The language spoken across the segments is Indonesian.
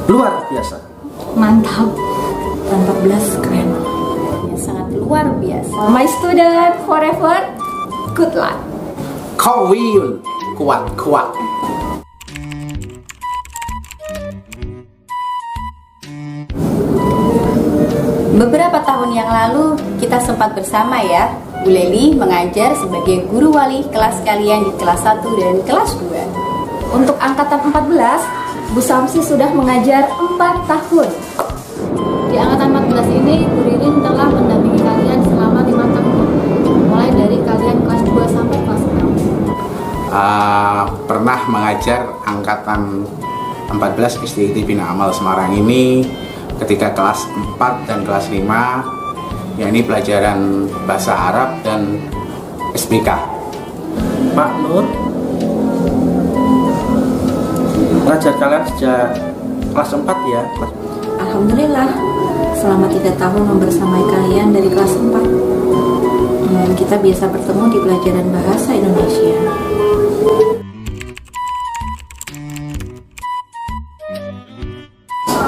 Luar biasa. Mantap. 14 keren. Ya, sangat luar biasa. My student forever, good luck. Kawiyun, kuat. Beberapa tahun yang lalu kita sempat bersama ya. Bu Leli mengajar sebagai guru wali kelas kalian di kelas 1 dan kelas 2. Untuk angkatan 14, Bu Samsi sudah mengajar 4 tahun. Di angkatan 14 ini, Bu Ririn telah mendampingi kalian selama 5 tahun. Mulai dari kalian kelas 2 sampai kelas 6. Pernah mengajar angkatan 14 SDIT Bina Amal Semarang ini ketika kelas 4 dan kelas 5, yakni pelajaran bahasa Arab dan SBK. Pak Nur mengajar kalian sejak kelas 4 ya? Alhamdulillah, selama 3 tahun membersamai kalian dari kelas 4. Kita biasa bertemu di pelajaran bahasa Indonesia.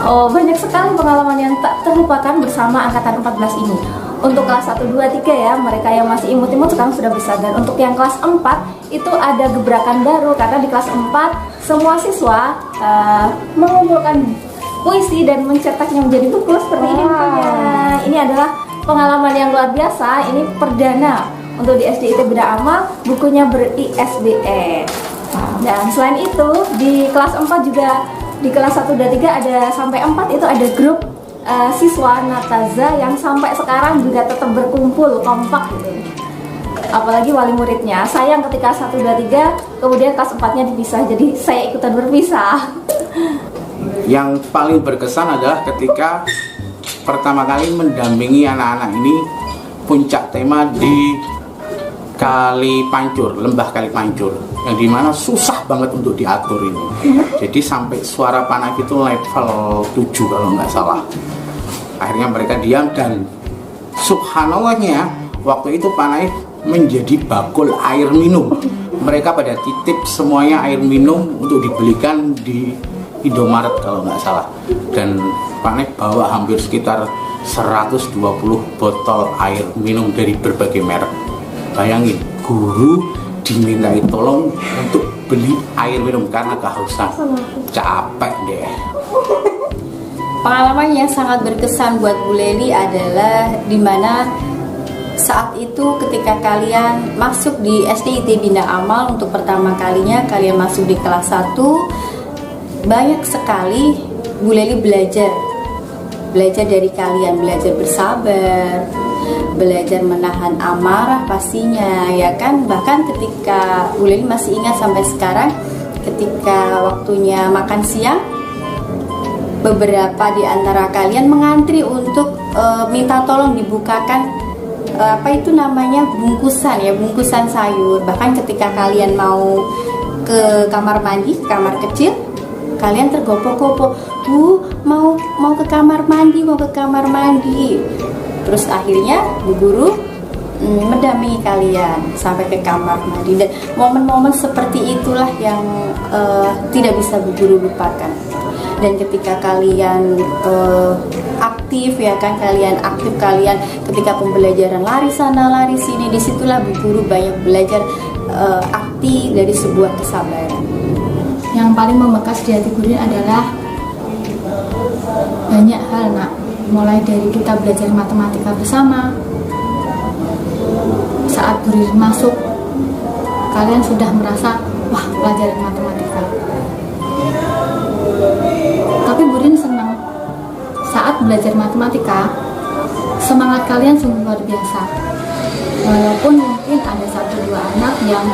Oh, banyak sekali pengalaman yang tak terlupakan bersama angkatan 14 ini. Untuk kelas 1, 2, 3 ya, mereka yang masih imut-imut sekarang sudah besar. Dan untuk yang kelas 4 itu ada gebrakan baru, karena di kelas 4 semua siswa mengumpulkan puisi dan mencetaknya menjadi buku seperti ini punya. Ini adalah pengalaman yang luar biasa. Ini perdana untuk di SDIT Bina Amal, bukunya ber-ISBN. Dan selain itu di kelas 4 juga, di kelas 1 dan 3 ada sampai 4 itu ada grup siswa Nataza yang sampai sekarang juga tetap berkumpul kompak gitu. Apalagi wali muridnya. Sayang ketika 1, 2, 3 kemudian kelas 4-nya dipisah, jadi saya ikutan berpisah. Yang paling berkesan adalah ketika pertama kali mendampingi anak-anak ini puncak tema di Kali Pancur, Lembah Kali Pancur, yang dimana susah banget untuk diatur ini. Jadi sampai suara Panak itu level 7 kalau nggak salah. Akhirnya mereka diam dan subhanallahnya waktu itu Panak menjadi bakul air minum. Mereka pada titip semuanya air minum untuk dibelikan di Indomaret kalau nggak salah. Dan Panak bawa hampir sekitar 120 botol air minum dari berbagai merek. Bayangin, guru dimintai tolong untuk beli air minum karena kehausan. Capek deh. Pengalaman yang sangat berkesan buat Bu Leli adalah dimana saat itu ketika kalian masuk di SDIT Bina Amal untuk pertama kalinya, kalian masuk di kelas 1, banyak sekali Bu Leli belajar dari kalian, belajar bersabar, belajar menahan amarah pastinya ya kan. Bahkan ketika Bu Leli masih ingat sampai sekarang, ketika waktunya makan siang, beberapa di antara kalian mengantri untuk minta tolong dibukakan apa itu namanya, bungkusan sayur. Bahkan ketika kalian mau ke kamar mandi, kamar kecil, kalian tergopoh-gopoh, Bu, mau ke kamar mandi. Terus akhirnya Bu Guru mendampingi kalian sampai ke kamar mandi. Dan momen-momen seperti itulah yang tidak bisa Bu Guru lupakan. Dan ketika kalian aktif ya kan, kalian ketika pembelajaran lari sana lari sini, disitulah Bu Guru banyak belajar arti dari sebuah kesabaran. Yang paling membekas di hati Guru adalah banyak hal nak, mulai dari kita belajar matematika bersama. Saat Guru masuk, kalian sudah merasa wah pelajaran matematika. Tapi Burin senang saat belajar matematika, semangat kalian sungguh luar biasa. Walaupun mungkin ada 1-2 anak yang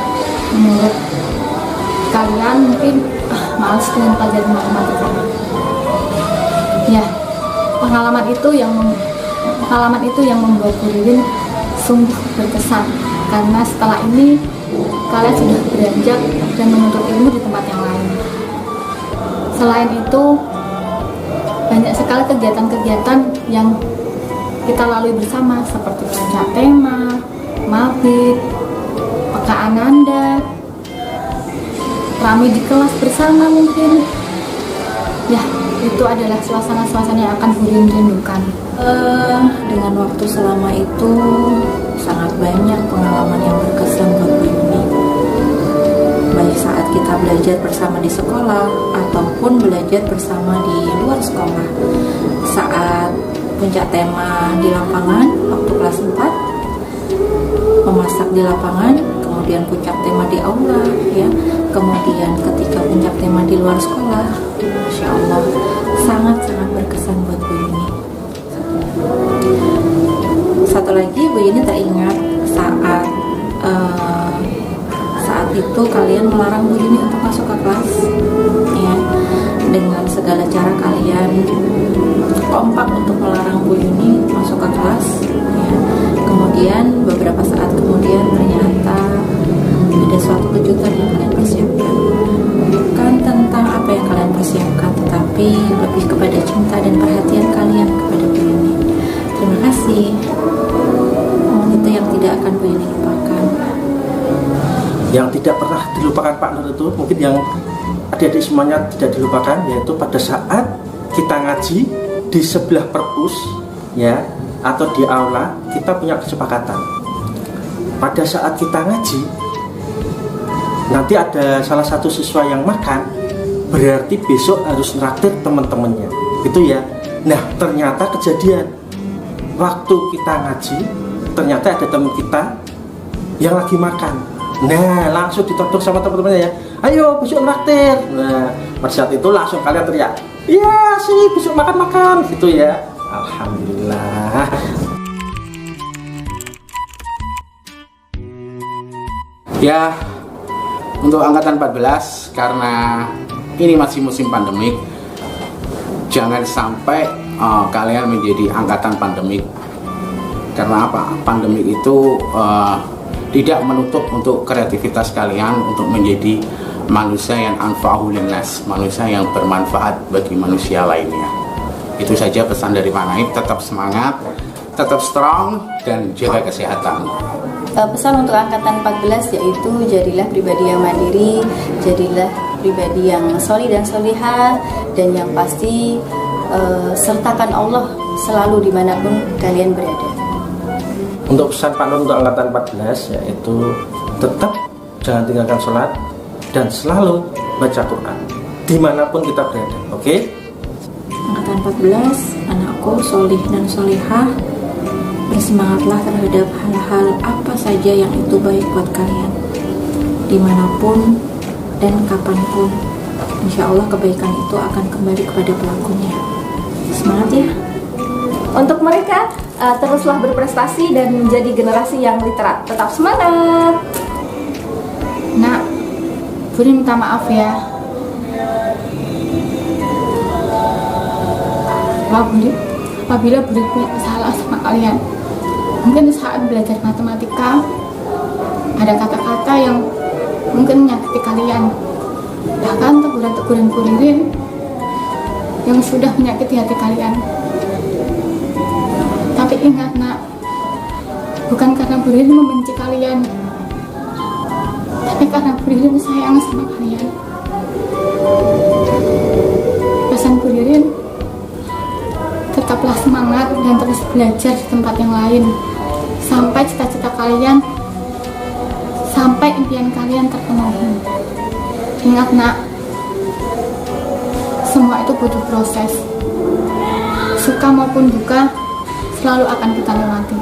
menurut kalian mungkin malas dengan pelajaran matematika. Ya, pengalaman itu yang membuat Bu Ririn sungguh berkesan, karena setelah ini kalian sudah beranjak dan menuntut ilmu di tempat yang lain. Selain itu, banyak sekali kegiatan-kegiatan yang kita lalui bersama, seperti puncak tema, mabit, peka ananda, ramai di kelas bersama mungkin. Ya, itu adalah suasana-suasana yang akan Bu Ririn rindukan. Dengan waktu selama itu sangat banyak pengalaman yang berkesan buat Bu Yuni, baik saat kita belajar bersama di sekolah ataupun belajar bersama di luar sekolah. Saat puncak tema di lapangan waktu kelas 4, memasak di lapangan, kemudian puncak tema di aula, ya, kemudian ketika puncak tema di luar sekolah. Masya Allah, sangat-sangat berkesan buat Bu Yuni. Satu lagi, Bu Yuni teringat saat itu kalian melarang Bu Yuni untuk masuk ke kelas, ya, dengan segala cara kalian kompak untuk melarang Bu Yuni masuk ke kelas, ya. Kemudian beberapa saat kemudian ternyata ada suatu kejutan yang kalian persiapkan, bukan tentang apa yang kalian persiapkan, tetapi lebih kepada cinta dan perhatian kalian kepada Bu Yuni. Terima kasih. Itu yang tidak akan Bu Yuni lupakan. Yang tidak pernah dilupakan Pak Nur itu, mungkin yang adik-adik semuanya tidak dilupakan, yaitu pada saat kita ngaji di sebelah perpus, ya, atau di aula, kita punya kesepakatan. Pada saat kita ngaji, nanti ada salah satu siswa yang makan, berarti besok harus nraktir teman-temannya, gitu ya. Nah, ternyata kejadian waktu kita ngaji, ternyata ada teman kita yang lagi makan. Nah, langsung ditodong sama teman-temannya, ya, ayo besok nraktir. Nah, pada saat itu langsung kalian teriak, iya sih besok makan-makan, gitu ya. Alhamdulillah. Ya, untuk angkatan 14, karena ini masih musim pandemik, jangan sampai kalian menjadi angkatan pandemik. Karena apa? Pandemik itu tidak menutup untuk kreativitas kalian untuk menjadi manusia yang anfa'u linnas, manusia yang bermanfaat bagi manusia lainnya. Itu saja pesan dari Pak Naib. Tetap semangat, tetap strong, dan jaga kesehatan. Pesan untuk angkatan 14 yaitu jadilah pribadi yang mandiri, jadilah pribadi yang solih dan solihah, dan yang pasti sertakan Allah selalu dimanapun kalian berada. Untuk pesan Pak Nur untuk angkatan 14, yaitu tetap jangan tinggalkan sholat dan selalu baca Quran dimanapun kita berada. Oke? Angkatan 14, anakku solih dan solihah, bersemangatlah terhadap hal-hal apa saja yang itu baik buat kalian, dimanapun dan kapanpun. Insya Allah kebaikan itu akan kembali kepada pelakunya. Semangat ya. Untuk mereka, teruslah berprestasi dan menjadi generasi yang literat. Tetap semangat. Nah, Bu Ririn minta maaf ya. Apabila Bu Ririn punya salah sama kalian, mungkin saat belajar matematika ada kata-kata yang mungkin menyakiti kalian, bahkan teguran-teguran Bu Ririn yang sudah menyakiti hati kalian. Tapi ingat nak, bukan karena Bu Ririn membenci kalian, tapi karena Bu Ririn sayang sama kalian. Pesan Bu Ririn, tetaplah semangat dan terus belajar di tempat yang lain, sampai cita-cita kalian, sampai impian kalian terpenuhi. Ingat nak, semua itu butuh proses. Suka maupun duka selalu akan kita lewati.